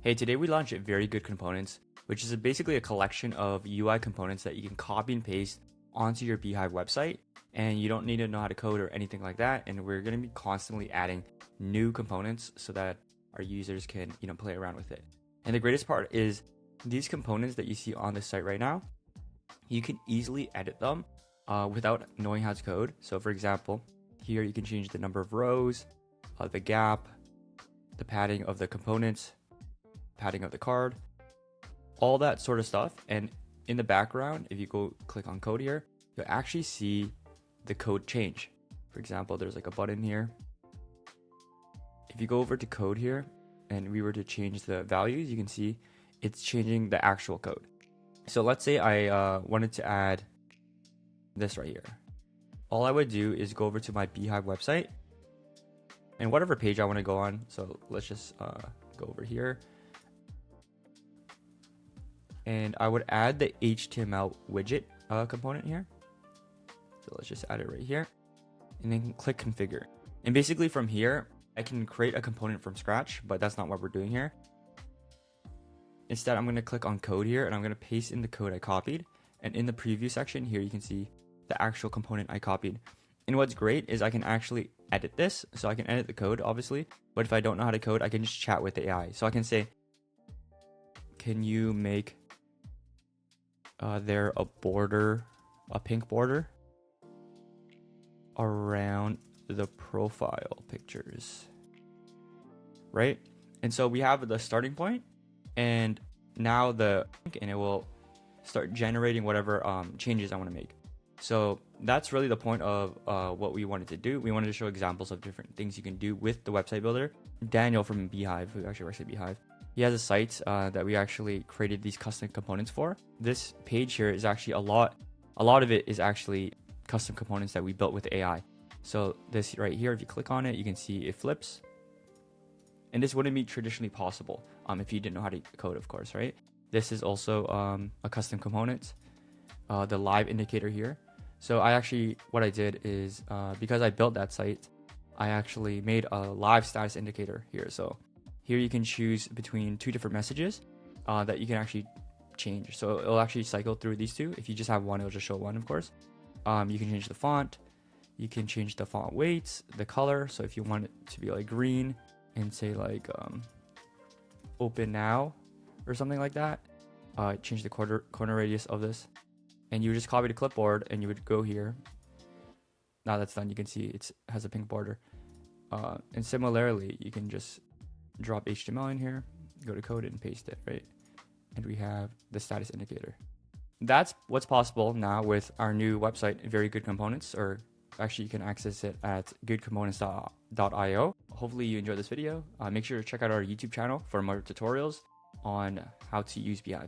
Hey, today we launched Very Good Components, which is basically a collection of UI components that you can copy and paste onto your beehiiv website, and you don't need to know how to code or anything like that. And we're going to be constantly adding new components so that our users can, play around with it. And the greatest part is these components that you see on the site right now, you can easily edit them without knowing how to code. So for example, here you can change the number of rows, the gap, the padding of the components, padding of the card, all that sort of stuff. And in the background, if you go click on code here, you'll actually see the code change. For example, there's like a button here. If you go over to code here and we were to change the values, you can see it's changing the actual code. So let's say I wanted to add this right here. All I would do is go over to my beehiiv website and whatever page I want to go on. So let's just go over here. And I would add the HTML widget component here. So let's just add it right here and then click configure. And basically from here, I can create a component from scratch, but that's not what we're doing here. Instead, I'm going to click on code here and I'm going to paste in the code I copied. And in the preview section here, you can see the actual component I copied. And what's great is I can actually edit this. So I can edit the code, obviously. But if I don't know how to code, I can just chat with the AI. So I can say, can you make there a pink border around the profile pictures, right? And so we have the starting point and now and it will start generating whatever changes I want to make. So that's really the point of what we wanted to do. We wanted to show examples of different things you can do with the website builder. Daniel from beehiiv, who actually works at beehiiv, he has a site that we actually created these custom components for. This page here is actually a lot of it is actually custom components that we built with AI. So this right here, if you click on it, you can see it flips. And this wouldn't be traditionally possible if you didn't know how to code, of course, right? This is also a custom component, the live indicator here. So what I did is because I built that site, I actually made a live status indicator here. So here you can choose between two different messages that you can actually change. So it'll actually cycle through these two. If you just have one, it'll just show one, of course. You can change the font. You can change the font weight, the color. So if you want it to be like green and say like open now or something like that, change the corner radius of this. And you would just copy the clipboard and you would go here. Now that's done, you can see it has a pink border. And similarly, you can just drop HTML in here, go to code and paste it, right? And we have the status indicator. That's what's possible now with our new website, Very Good Components, or actually you can access it at goodcomponents.io. Hopefully you enjoyed this video. Make sure to check out our YouTube channel for more tutorials on how to use beehiiv.